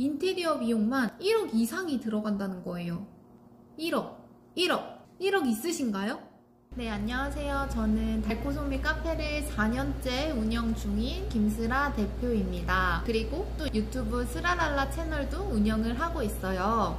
인테리어 비용만 1억 이상이 들어간다는 거예요. 1억 있으신가요? 네, 안녕하세요. 저는 달코소미 카페를 4년째 운영 중인 김스라 대표입니다. 그리고 또 유튜브 스라랄라 채널도 운영을 하고 있어요.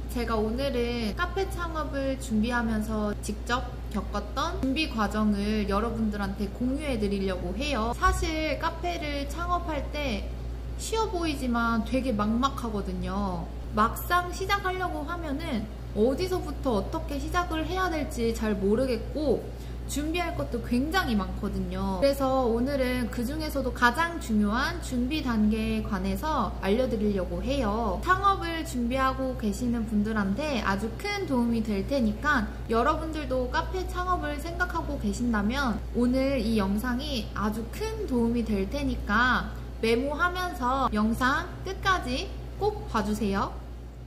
제가 오늘은 카페 창업을 준비하면서 직접 겪었던 준비 과정을 여러분들한테 공유해 드리려고 해요. 사실 카페를 창업할 때 쉬워 보이지만 되게 막막하거든요. 막상 시작하려고 하면은 어디서부터 어떻게 시작을 해야 될지 잘 모르겠고 준비할 것도 굉장히 많거든요. 그래서 오늘은 그 중에서도 가장 중요한 준비 단계에 관해서 알려드리려고 해요. 창업을 준비하고 계시는 분들한테 아주 큰 도움이 될 테니까 여러분들도 카페 창업을 생각하고 계신다면 오늘 이 영상이 아주 큰 도움이 될 테니까 메모하면서 영상 끝까지 꼭 봐주세요.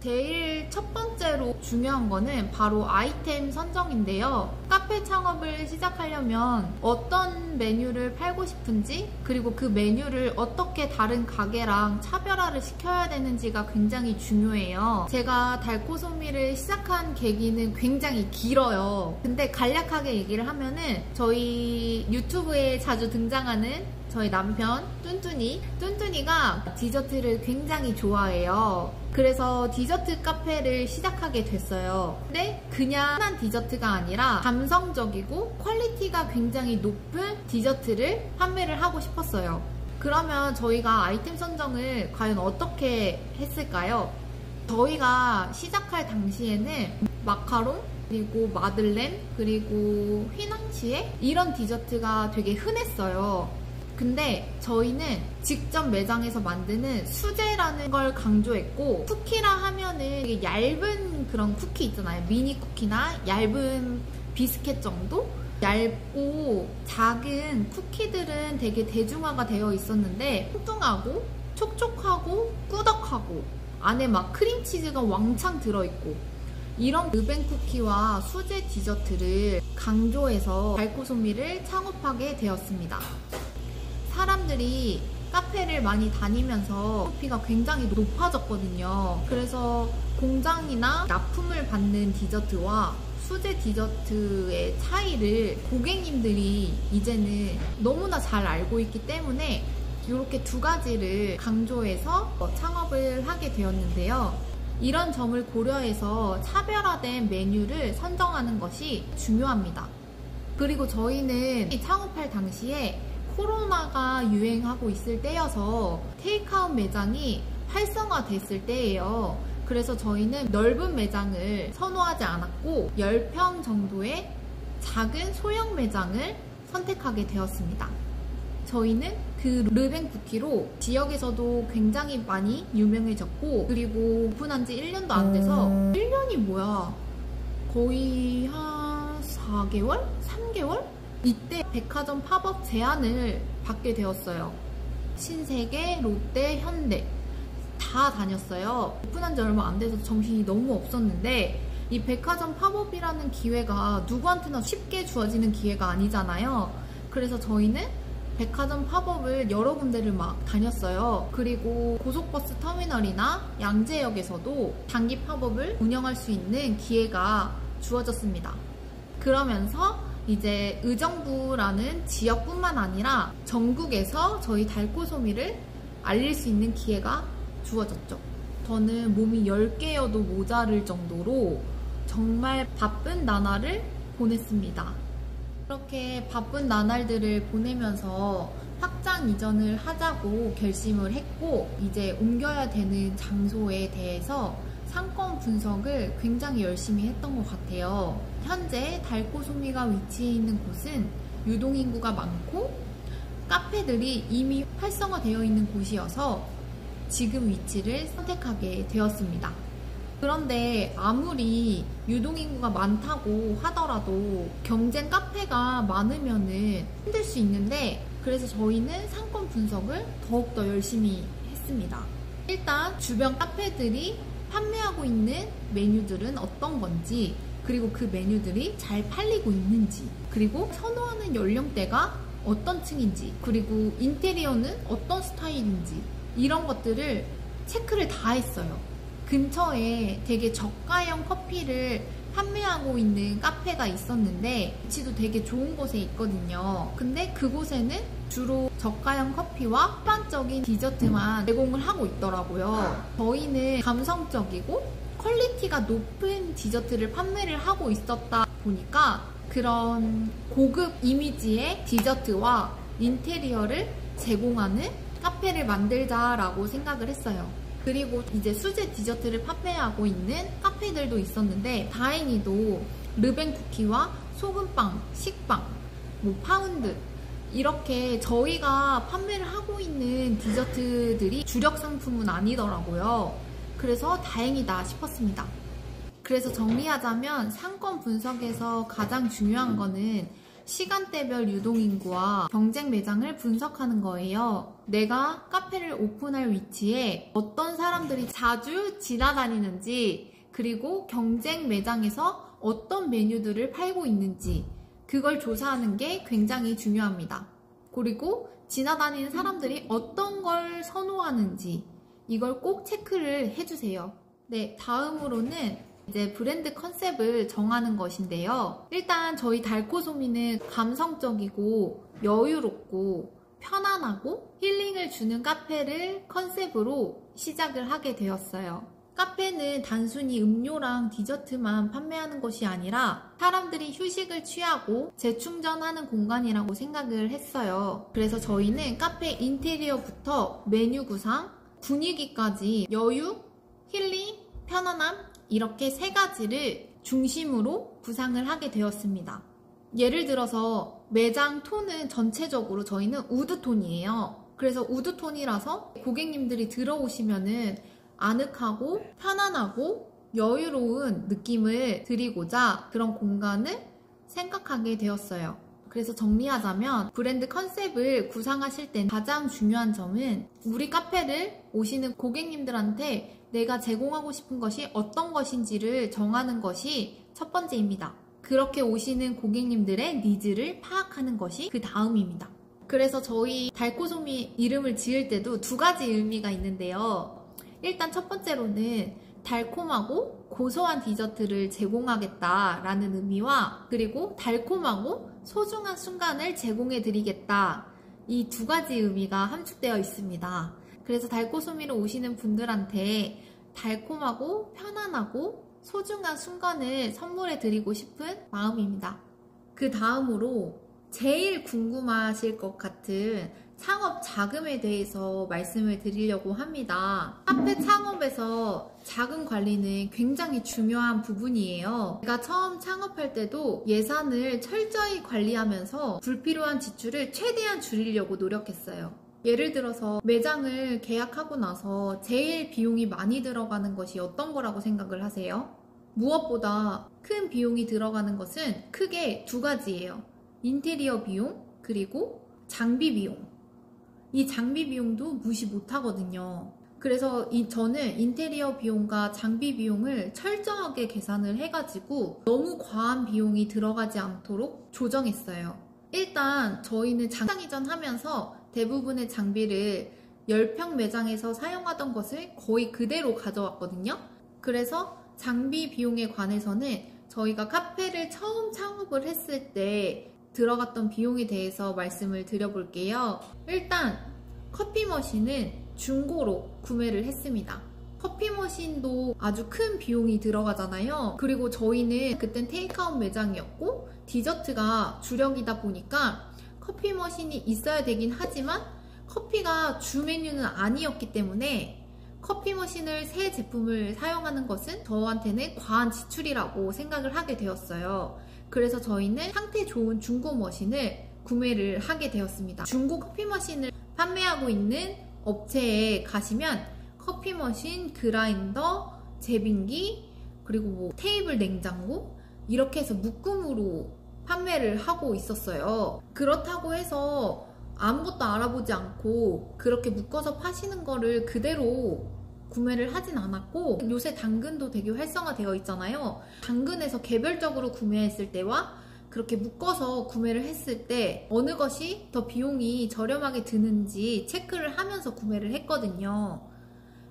제일 첫 번째로 중요한 거는 바로 아이템 선정인데요. 카페 창업을 시작하려면 어떤 메뉴를 팔고 싶은지, 그리고 그 메뉴를 어떻게 다른 가게랑 차별화를 시켜야 되는지가 굉장히 중요해요. 제가 달코소미를 시작한 계기는 굉장히 길어요. 근데 간략하게 얘기를 하면은 저희 유튜브에 자주 등장하는 저희 남편 뚠뚠이가 디저트를 굉장히 좋아해요. 그래서 디저트 카페를 시작하게 됐어요. 근데 그냥 흔한 디저트가 아니라 감성적이고 퀄리티가 굉장히 높은 디저트를 판매를 하고 싶었어요. 그러면 저희가 아이템 선정을 과연 어떻게 했을까요? 저희가 시작할 당시에는 마카롱, 그리고 마들렌, 그리고 휘낭시에 이런 디저트가 되게 흔했어요. 근데 저희는 직접 매장에서 만드는 수제라는 걸 강조했고, 쿠키라 하면은 되게 얇은 그런 쿠키 있잖아요. 미니 쿠키나 얇은 비스켓 정도? 얇고 작은 쿠키들은 되게 대중화가 되어 있었는데 뚱뚱하고 촉촉하고 꾸덕하고 안에 막 크림치즈가 왕창 들어있고 이런 르벤 쿠키와 수제 디저트를 강조해서 달코소미를 창업하게 되었습니다. 사람들이 카페를 많이 다니면서 커피가 굉장히 높아졌거든요. 그래서 공장이나 납품을 받는 디저트와 수제 디저트의 차이를 고객님들이 이제는 너무나 잘 알고 있기 때문에 이렇게 두 가지를 강조해서 창업을 하게 되었는데요. 이런 점을 고려해서 차별화된 메뉴를 선정하는 것이 중요합니다. 그리고 저희는 창업할 당시에 코로나가 유행하고 있을 때여서 테이크아웃 매장이 활성화됐을 때예요. 그래서 저희는 넓은 매장을 선호하지 않았고 10평 정도의 작은 소형 매장을 선택하게 되었습니다. 저희는 그 르벤 쿠키로 지역에서도 굉장히 많이 유명해졌고, 그리고 오픈한 지 1년도 안 돼서 1년이 뭐야, 거의 한 4개월? 3개월? 이때 백화점 팝업 제안을 받게 되었어요. 신세계, 롯데, 현대 다 다녔어요. 오픈한 지 얼마 안 돼서 정신이 너무 없었는데 이 백화점 팝업이라는 기회가 누구한테나 쉽게 주어지는 기회가 아니잖아요. 그래서 저희는 백화점 팝업을 여러 군데를 막 다녔어요. 그리고 고속버스 터미널이나 양재역에서도 단기 팝업을 운영할 수 있는 기회가 주어졌습니다. 그러면서 이제 의정부라는 지역뿐만 아니라 전국에서 저희 달코소미를 알릴 수 있는 기회가 주어졌죠. 저는 몸이 10개여도 모자랄 정도로 정말 바쁜 나날을 보냈습니다. 그렇게 바쁜 나날들을 보내면서 확장 이전을 하자고 결심을 했고, 이제 옮겨야 되는 장소에 대해서 상권 분석을 굉장히 열심히 했던 것 같아요. 현재 달코소미가 위치해 있는 곳은 유동인구가 많고 카페들이 이미 활성화되어 있는 곳이어서 지금 위치를 선택하게 되었습니다. 그런데 아무리 유동인구가 많다고 하더라도 경쟁 카페가 많으면은 힘들 수 있는데, 그래서 저희는 상권 분석을 더욱더 열심히 했습니다. 일단 주변 카페들이 판매하고 있는 메뉴들은 어떤 건지, 그리고 그 메뉴들이 잘 팔리고 있는지, 그리고 선호하는 연령대가 어떤 층인지, 그리고 인테리어는 어떤 스타일인지, 이런 것들을 체크를 다 했어요. 근처에 되게 저가형 커피를 판매하고 있는 카페가 있었는데 위치도 되게 좋은 곳에 있거든요. 근데 그곳에는 주로 저가형 커피와 일반적인 디저트만 제공을 하고 있더라고요. 저희는 감성적이고 퀄리티가 높은 디저트를 판매를 하고 있었다 보니까 그런 고급 이미지의 디저트와 인테리어를 제공하는 카페를 만들자라고 생각을 했어요. 그리고 이제 수제 디저트를 판매하고 있는 카페들도 있었는데 다행히도 르뱅 쿠키와 소금빵, 식빵, 파운드 이렇게 저희가 판매를 하고 있는 디저트들이 주력 상품은 아니더라고요. 그래서 다행이다 싶었습니다. 그래서 정리하자면 상권 분석에서 가장 중요한 거는 시간대별 유동인구와 경쟁 매장을 분석하는 거예요. 내가 카페를 오픈할 위치에 어떤 사람들이 자주 지나다니는지, 그리고 경쟁 매장에서 어떤 메뉴들을 팔고 있는지 그걸 조사하는 게 굉장히 중요합니다. 그리고 지나다니는 사람들이 어떤 걸 선호하는지 이걸 꼭 체크를 해주세요. 네, 다음으로는 이제 브랜드 컨셉을 정하는 것인데요. 일단 저희 달코소미는 감성적이고 여유롭고 편안하고 힐링을 주는 카페를 컨셉으로 시작을 하게 되었어요. 카페는 단순히 음료랑 디저트만 판매하는 것이 아니라 사람들이 휴식을 취하고 재충전하는 공간이라고 생각을 했어요. 그래서 저희는 카페 인테리어부터 메뉴 구상, 분위기까지 여유, 힐링, 편안함 이렇게 세 가지를 중심으로 구상을 하게 되었습니다. 예를 들어서 매장 톤은 전체적으로 저희는 우드톤이에요. 그래서 우드톤이라서 고객님들이 들어오시면은 아늑하고 편안하고 여유로운 느낌을 드리고자 그런 공간을 생각하게 되었어요. 그래서 정리하자면 브랜드 컨셉을 구상하실 때 가장 중요한 점은 우리 카페를 오시는 고객님들한테 내가 제공하고 싶은 것이 어떤 것인지를 정하는 것이 첫 번째입니다. 그렇게 오시는 고객님들의 니즈를 파악하는 것이 그 다음입니다. 그래서 저희 달코소미 이름을 지을 때도 두 가지 의미가 있는데요. 일단 첫 번째로는 달콤하고 고소한 디저트를 제공하겠다라는 의미와 그리고 달콤하고 소중한 순간을 제공해 드리겠다, 이 두 가지 의미가 함축되어 있습니다. 그래서 달코소미로 오시는 분들한테 달콤하고 편안하고 소중한 순간을 선물해 드리고 싶은 마음입니다. 그 다음으로 제일 궁금하실 것 같은 창업 자금에 대해서 말씀을 드리려고 합니다. 카페 창업에서 자금 관리는 굉장히 중요한 부분이에요. 제가 처음 창업할 때도 예산을 철저히 관리하면서 불필요한 지출을 최대한 줄이려고 노력했어요. 예를 들어서 매장을 계약하고 나서 제일 비용이 많이 들어가는 것이 어떤 거라고 생각을 하세요? 무엇보다 큰 비용이 들어가는 것은 크게 두 가지예요. 인테리어 비용, 그리고 장비 비용. 이 장비 비용도 무시 못하거든요. 그래서 저는 인테리어 비용과 장비 비용을 철저하게 계산을 해가지고 너무 과한 비용이 들어가지 않도록 조정했어요. 일단 저희는 장상 이전하면서 대부분의 장비를 10평 매장에서 사용하던 것을 거의 그대로 가져왔거든요. 그래서 장비 비용에 관해서는 저희가 카페를 처음 창업을 했을 때 들어갔던 비용에 대해서 말씀을 드려볼게요. 일단 커피 머신은 중고로 구매를 했습니다. 커피 머신도 아주 큰 비용이 들어가잖아요. 그리고 저희는 그땐 테이크아웃 매장이었고 디저트가 주력이다 보니까 커피 머신이 있어야 되긴 하지만 커피가 주 메뉴는 아니었기 때문에 커피 머신을 새 제품을 사용하는 것은 저한테는 과한 지출이라고 생각을 하게 되었어요. 그래서 저희는 상태 좋은 중고 머신을 구매를 하게 되었습니다. 중고 커피 머신을 판매하고 있는 업체에 가시면 커피 머신, 그라인더, 제빙기, 그리고 테이블 냉장고 이렇게 해서 묶음으로 판매를 하고 있었어요. 그렇다고 해서 아무것도 알아보지 않고 그렇게 묶어서 파시는 거를 그대로 구매를 하진 않았고, 요새 당근도 되게 활성화되어 있잖아요. 당근에서 개별적으로 구매했을 때와 그렇게 묶어서 구매를 했을 때 어느 것이 더 비용이 저렴하게 드는지 체크를 하면서 구매를 했거든요.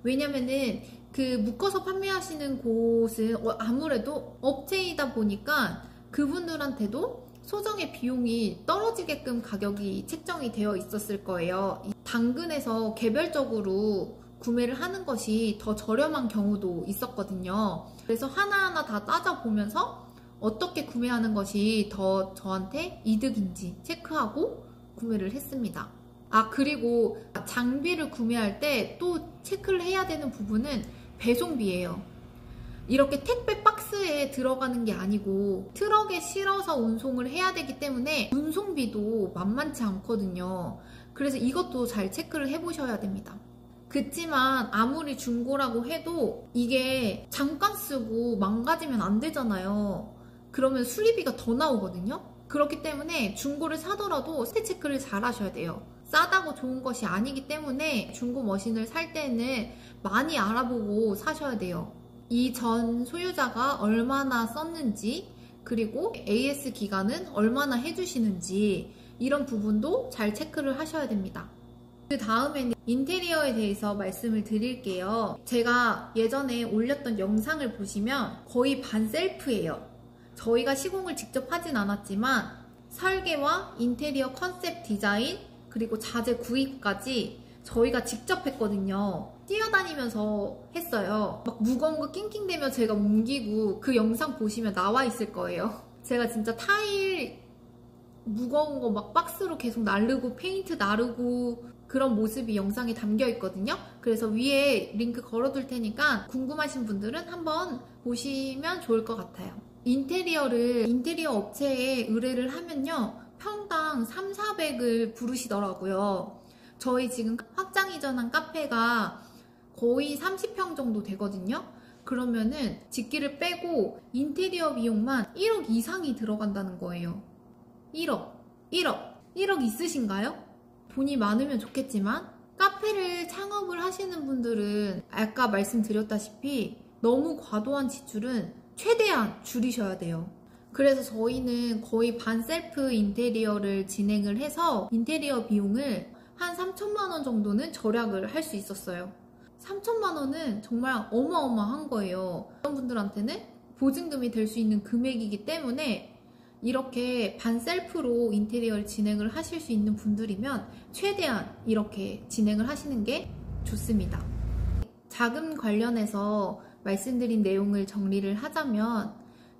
왜냐면은 그 묶어서 판매하시는 곳은 아무래도 업체이다 보니까 그분들한테도 소정의 비용이 떨어지게끔 가격이 책정이 되어 있었을 거예요. 당근에서 개별적으로 구매를 하는 것이 더 저렴한 경우도 있었거든요. 그래서 하나하나 다 따져보면서 어떻게 구매하는 것이 더 저한테 이득인지 체크하고 구매를 했습니다. 그리고 장비를 구매할 때 또 체크를 해야 되는 부분은 배송비예요. 이렇게 택배 박스에 들어가는 게 아니고 트럭에 실어서 운송을 해야 되기 때문에 운송비도 만만치 않거든요. 그래서 이것도 잘 체크를 해보셔야 됩니다. 그치만 아무리 중고라고 해도 이게 잠깐 쓰고 망가지면 안 되잖아요. 그러면 수리비가 더 나오거든요. 그렇기 때문에 중고를 사더라도 스태 체크를 잘 하셔야 돼요. 싸다고 좋은 것이 아니기 때문에 중고 머신을 살 때는 많이 알아보고 사셔야 돼요. 이 전 소유자가 얼마나 썼는지, 그리고 AS 기간은 얼마나 해주시는지 이런 부분도 잘 체크를 하셔야 됩니다. 그 다음에는 인테리어에 대해서 말씀을 드릴게요. 제가 예전에 올렸던 영상을 보시면 거의 반 셀프예요. 저희가 시공을 직접 하진 않았지만 설계와 인테리어 컨셉 디자인, 그리고 자재 구입까지 저희가 직접 했거든요. 뛰어다니면서 했어요. 막 무거운 거 낑낑대며 제가 옮기고, 그 영상 보시면 나와 있을 거예요. 제가 진짜 타일 무거운 거 막 박스로 계속 나르고 페인트 나르고 그런 모습이 영상에 담겨 있거든요. 그래서 위에 링크 걸어둘 테니까 궁금하신 분들은 한번 보시면 좋을 것 같아요. 인테리어 업체에 의뢰를 하면요, 평당 3,400을 부르시더라고요. 저희 지금 확장 이전한 카페가 거의 30평 정도 되거든요. 그러면은 집기를 빼고 인테리어 비용만 1억 이상이 들어간다는 거예요. 1억 있으신가요? 돈이 많으면 좋겠지만 카페를 창업을 하시는 분들은 아까 말씀드렸다시피 너무 과도한 지출은 최대한 줄이셔야 돼요. 그래서 저희는 거의 반 셀프 인테리어를 진행을 해서 인테리어 비용을 한 3천만 원 정도는 절약을 할 수 있었어요. 3천만 원은 정말 어마어마한 거예요. 그런 분들한테는 보증금이 될 수 있는 금액이기 때문에 이렇게 반 셀프로 인테리어를 진행을 하실 수 있는 분들이면 최대한 이렇게 진행을 하시는 게 좋습니다. 자금 관련해서 말씀드린 내용을 정리를 하자면,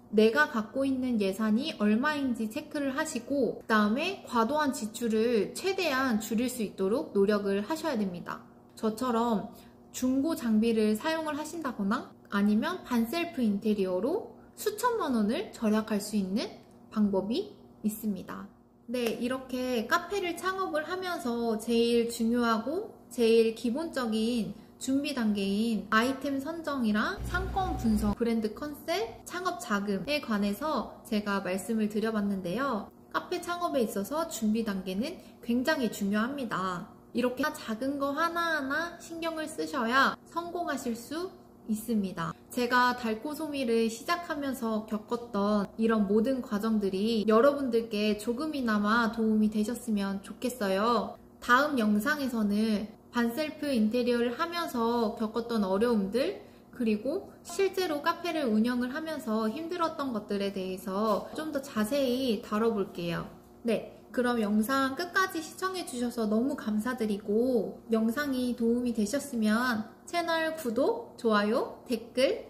내가 갖고 있는 예산이 얼마인지 체크를 하시고, 그 다음에 과도한 지출을 최대한 줄일 수 있도록 노력을 하셔야 됩니다. 저처럼 중고 장비를 사용을 하신다거나 아니면 반셀프 인테리어로 수천만 원을 절약할 수 있는 방법이 있습니다. 네, 이렇게 카페를 창업을 하면서 제일 중요하고 제일 기본적인 준비 단계인 아이템 선정이랑 상권 분석, 브랜드 컨셉, 창업 자금에 관해서 제가 말씀을 드려봤는데요. 카페 창업에 있어서 준비 단계는 굉장히 중요합니다. 이렇게 작은 거 하나하나 신경을 쓰셔야 성공하실 수 있습니다. 제가 달코소미를 시작하면서 겪었던 이런 모든 과정들이 여러분들께 조금이나마 도움이 되셨으면 좋겠어요. 다음 영상에서는 반셀프 인테리어를 하면서 겪었던 어려움들, 그리고 실제로 카페를 운영을 하면서 힘들었던 것들에 대해서 좀 더 자세히 다뤄볼게요. 네, 그럼 영상 끝까지 시청해주셔서 너무 감사드리고, 영상이 도움이 되셨으면 채널 구독, 좋아요, 댓글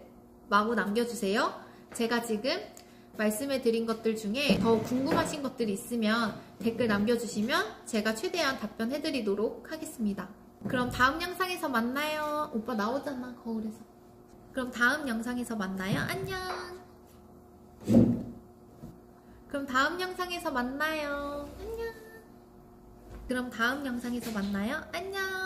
마구 남겨주세요. 제가 지금 말씀해드린 것들 중에 더 궁금하신 것들이 있으면 댓글 남겨주시면 제가 최대한 답변해드리도록 하겠습니다. 그럼 다음 영상에서 만나요. 오빠 나오잖아, 거울에서. 그럼 다음 영상에서 만나요. 안녕. 그럼 다음 영상에서 만나요. 안녕. 그럼 다음 영상에서 만나요. 안녕.